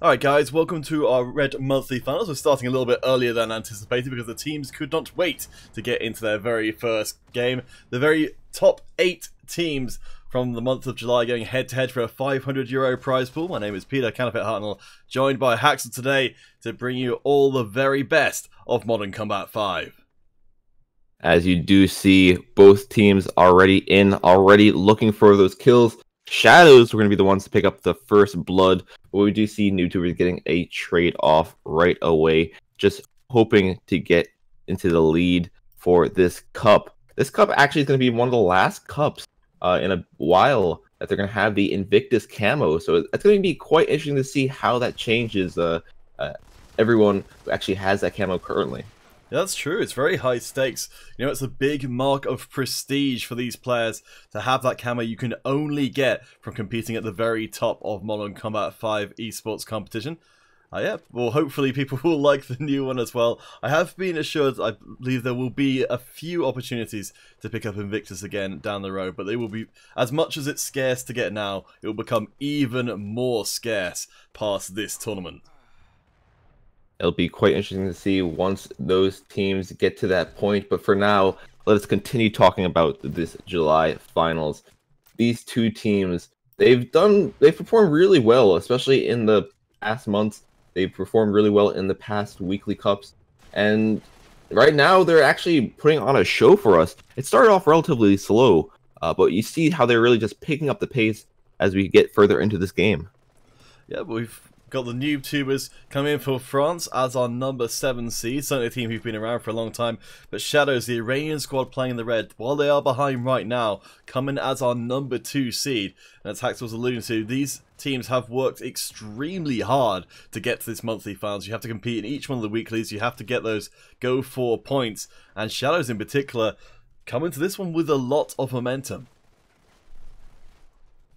Alright guys, welcome to our Red Monthly Finals. We're starting a little bit earlier than anticipated because the teams could not wait to get into their very first game. The very top 8 teams from the month of July going head to head for a €500 prize pool. My name is Peter Canapet Hartnell, joined by Haxel today to bring you all the very best of Modern Combat 5. As you do see, both teams already looking for those kills. Shadows were going to be the ones to pick up the first blood, but we do see NewTubers getting a trade off right away, just hoping to get into the lead for this cup. This cup actually is going to be one of the last cups in a while that they're going to have the Invictus camo, so it's going to be quite interesting to see how that changes everyone who actually has that camo currently. Yeah, that's true. It's very high stakes. You know, it's a big mark of prestige for these players to have that camo you can only get from competing at the very top of Modern Combat 5 esports competition. Yeah, well, hopefully people will like the new one as well. I have been assured, I believe there will be a few opportunities to pick up Invictus again down the road, but they will be, as much as it's scarce to get now, it will become even more scarce past this tournament. It'll be quite interesting to see once those teams get to that point. But for now, let us continue talking about this July finals. These two teams, they've performed really well, especially in the past months. They've performed really well in the past weekly cups. And right now, they're actually putting on a show for us. It started off relatively slow, but you see how they're really just picking up the pace as we get further into this game. Yeah, but we've got the NewTubers coming in for France as our number 7 seed, certainly a team who've been around for a long time. But Shadows, the Iranian squad playing the red, while they are behind right now, coming as our number 2 seed. And as Hax was alluding to, these teams have worked extremely hard to get to this monthly finals. You have to compete in each one of the weeklies, you have to get those Go4 points. And Shadows in particular, coming to this one with a lot of momentum.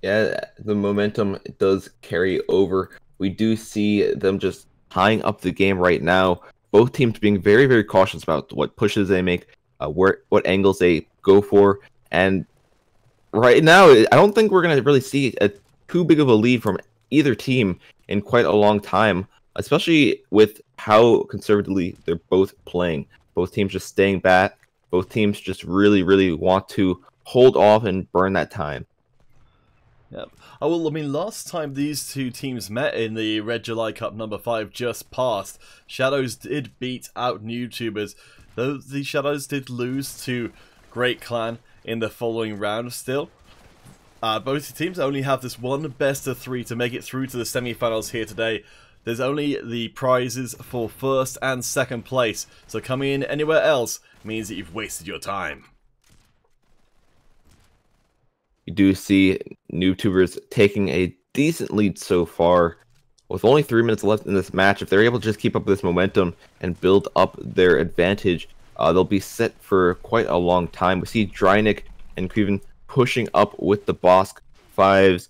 Yeah, the momentum does carry over. We do see them just tying up the game right now. Both teams being very, very cautious about what pushes they make, what angles they go for. And right now, I don't think we're going to really see too big of a lead from either team in quite a long time, especially with how conservatively they're both playing. Both teams just staying back. Both teams just really, really want to hold off and burn that time. Yep. Oh, well, I mean, last time these two teams met in the Red July Cup number 5 just passed, Shadows did beat out NewTubers, though the Shadows did lose to Great Clan in the following round still. Both teams only have this one best of 3 to make it through to the semi-finals here today. There's only the prizes for first and second place, so coming in anywhere else means that you've wasted your time. You do see NewTubers taking a decent lead so far. With only 3 minutes left in this match, if they're able to just keep up this momentum and build up their advantage, they'll be set for quite a long time. We see Drynick and Creven pushing up with the Bosk 5s,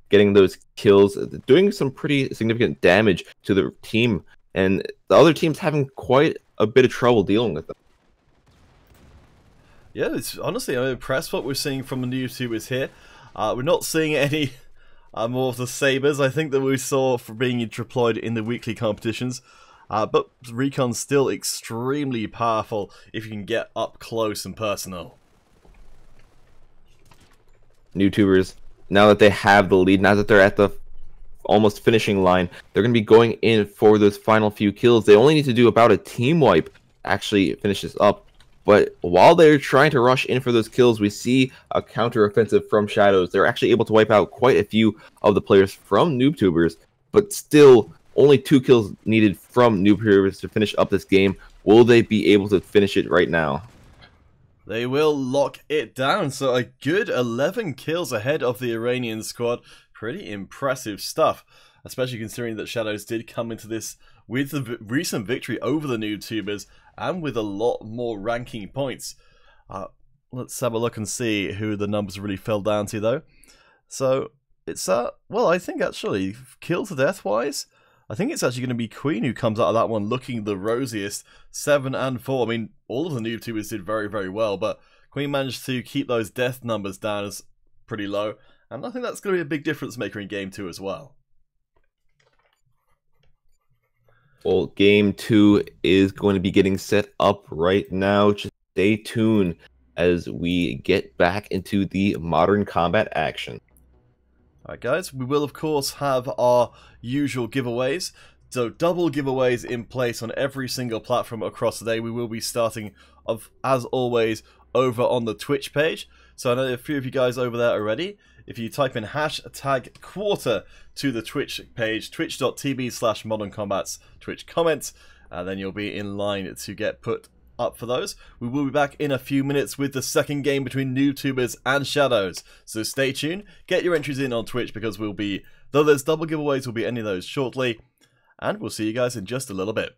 getting those kills, doing some pretty significant damage to the team, and the other team's having quite a bit of trouble dealing with them. Yeah, it's, honestly, I'm impressed what we're seeing from the NewTubers here. We're not seeing any more of the sabers, I think, that we saw for being deployed in the weekly competitions. But Recon's still extremely powerful if you can get up close and personal. NewTubers, now that they have the lead, now that they're at the almost finishing line, they're going to be going in for those final few kills. They only need to do about a team wipe to actually finish this up. But while they're trying to rush in for those kills, we see a counter-offensive from Shadows. They're actually able to wipe out quite a few of the players from NewTubers, but still only 2 kills needed from NewTubers to finish up this game. Will they be able to finish it right now? They will lock it down, so a good 11 kills ahead of the Iranian squad. Pretty impressive stuff, especially considering that Shadows did come into this with the recent victory over the NewTubers and with a lot more ranking points. Let's have a look and see who the numbers really fell down to, though. So, it's, well, I think actually, kill to death wise, I think it's actually going to be Queen who comes out of that one looking the rosiest. 7 and 4. I mean, all of the NewTubers did very, very well, but Queen managed to keep those death numbers down as pretty low, and I think that's going to be a big difference maker in Game 2 as well. Well, game 2 is going to be getting set up right now. Just stay tuned as we get back into the modern combat action. Alright guys, we will of course have our usual giveaways. So double giveaways in place on every single platform across the day. We will be starting, as always, over on the Twitch page. So I know a few of you guys over there already. If you type in hashtag quarter to the Twitch page, twitch.tv/moderncombat's Twitch comments, then you'll be in line to get put up for those. We will be back in a few minutes with the second game between NoobTubers and Shadows. So stay tuned, get your entries in on Twitch because we'll be, though there's double giveaways, we'll be ending those shortly. And we'll see you guys in just a little bit.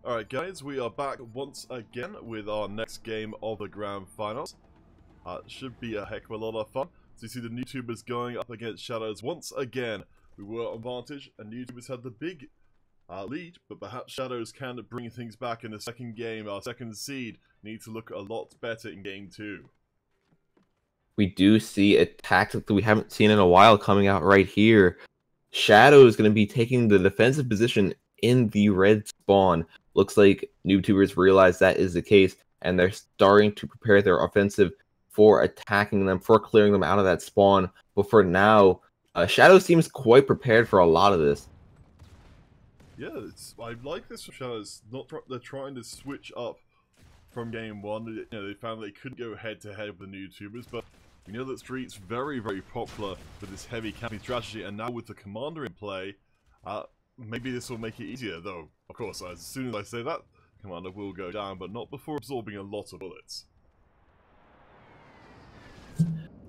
Alright guys, we are back once again with our next game of the Grand Finals. Should be a heck of a lot of fun. So you see the YouTubers going up against Shadows once again. We were on advantage and YouTubers had the big lead, but perhaps Shadows can bring things back in the second game. Our second seed needs to look a lot better in game 2. We do see a tactic that we haven't seen in a while coming out right here. Shadow is going to be taking the defensive position in the red spawn. Looks like NoobTubers realize that is the case, and they're starting to prepare their offensive for attacking them, for clearing them out of that spawn. But for now, Shadow seems quite prepared for a lot of this. Yeah, I like this from Shadows. They're trying to switch up from game 1. They found they couldn't go head-to-head with the NoobTubers, but we know that Street's very, very popular with this heavy camping strategy, and now with the Commander in play, maybe this will make it easier, though, of course, as soon as I say that, Commander will go down, but not before absorbing a lot of bullets.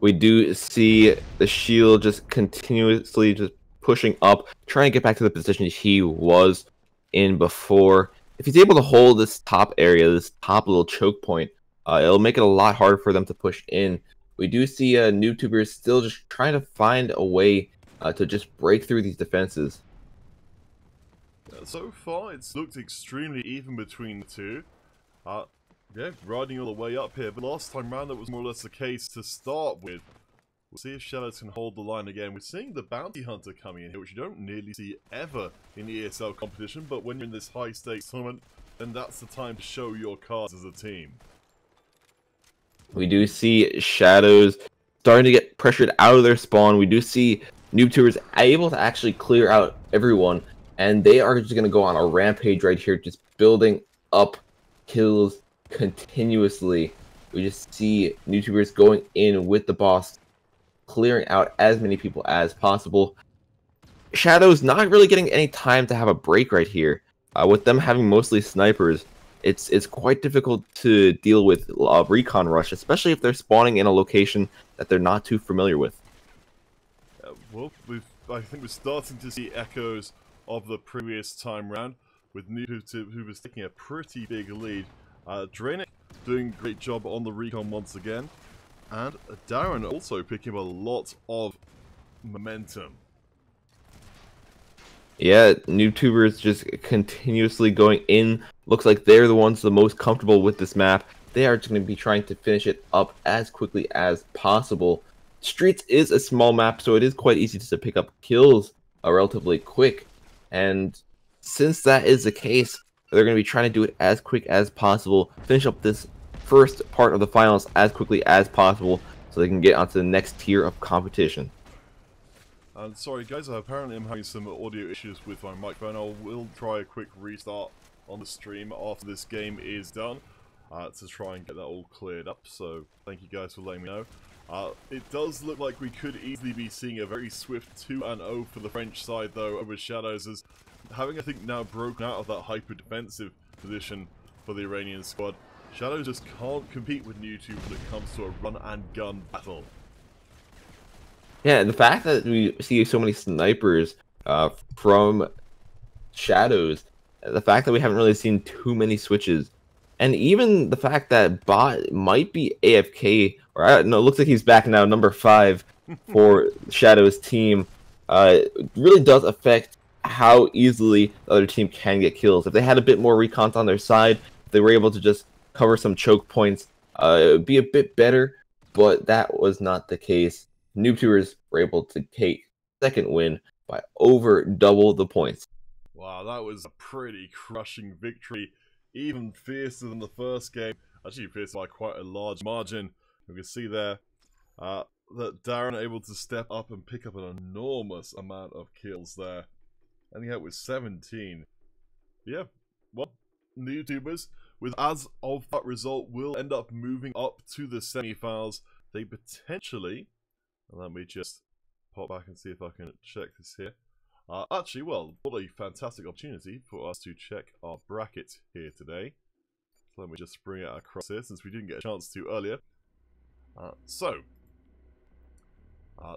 We do see the shield just continuously just pushing up, trying to get back to the position he was in before. If he's able to hold this top area, this top little choke point, it'll make it a lot harder for them to push in. We do see NoobTubers still just trying to find a way to just break through these defenses. So far, it's looked extremely even between the two. Yeah, riding all the way up here, but last time round that was more or less the case to start with. We'll see if Shadows can hold the line again. We're seeing the Bounty Hunter coming in here, which you don't nearly see ever in the ESL competition, but when you're in this high-stakes tournament, then that's the time to show your cards as a team. We do see Shadows starting to get pressured out of their spawn. We do see NoobTubers able to actually clear out everyone, and they are just going to go on a rampage right here, just building up kills continuously. We just see NoobTubers going in with the boss, clearing out as many people as possible. Shadows not really getting any time to have a break right here. With them having mostly snipers, it's quite difficult to deal with recon rush, especially if they're spawning in a location that they're not too familiar with. Well, I think we're starting to see echoes of the previous time round, with NoobTubers who was taking a pretty big lead. Drainik doing a great job on the recon once again, and Darren also picking up a lot of momentum. Yeah, NoobTubers just continuously going in. Looks like they're the ones the most comfortable with this map. They are just going to be trying to finish it up as quickly as possible. Streets is a small map, so it is quite easy to pick up kills relatively quick. And since that is the case, they're going to be trying to do it as quick as possible, finish up this first part of the finals as quickly as possible, so they can get onto the next tier of competition. Sorry guys, apparently I'm having some audio issues with my microphone. I will try a quick restart on the stream after this game is done, to try and get that all cleared up, so thank you guys for letting me know. It does look like we could easily be seeing a very swift 2-0 for the French side though over Shadows, as having I think now broken out of that hyper-defensive position for the Iranian squad. Shadows just can't compete with NoobTubers when it comes to a run-and-gun battle. Yeah, and the fact that we see so many snipers from Shadows, the fact that we haven't really seen too many switches, and even the fact that Bot might be AFK, or I don't know, it looks like he's back now, number 5 for Shadows team, really does affect how easily the other team can get kills. If they had a bit more recon on their side, if they were able to just cover some choke points, it would be a bit better, but that was not the case. NoobTubers were able to take second win by over double the points. Wow, that was a pretty crushing victory, even fiercer than the first game. Actually fiercer by quite a large margin. You can see there that Darren able to step up and pick up an enormous amount of kills there. I think that was 17. Yeah, well, NoobTubers, with as of that result, will end up moving up to the semi-finals. They potentially, let me just pop back and see if I can check this here. Actually, well, what a fantastic opportunity for us to check our bracket here today. So let me just bring it across here, since we didn't get a chance to earlier.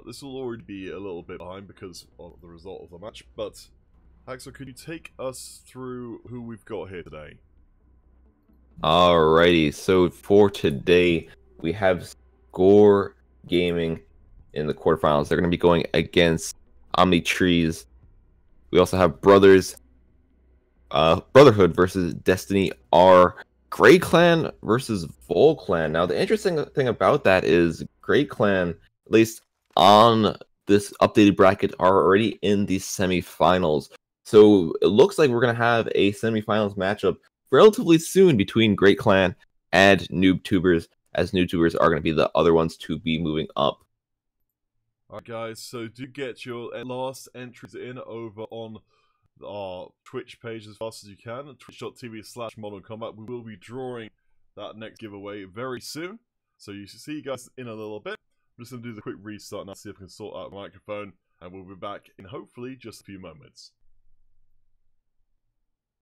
This will already be a little bit behind because of the result of the match, but Axel, could you take us through who we've got here today? Alrighty, so for today, we have Score Gaming in the quarterfinals. They're going to be going against Omnitrees. We also have Brotherhood versus Destiny R. Grey Clan versus Vol Clan. Now, the interesting thing about that is Grey Clan, at least on this updated bracket, are already in the semifinals. So it looks like we're going to have a semifinals matchup relatively soon between Great Clan and NoobTubers, as NoobTubers are going to be the other ones to be moving up. Alright guys, so do get your last entries in over on our Twitch page as fast as you can, twitch.tv/Modern Combat. We will be drawing that next giveaway very soon, so you see you guys in a little bit. I'm just going to do the quick restart now, see if I can sort out the microphone, and we'll be back in hopefully just a few moments.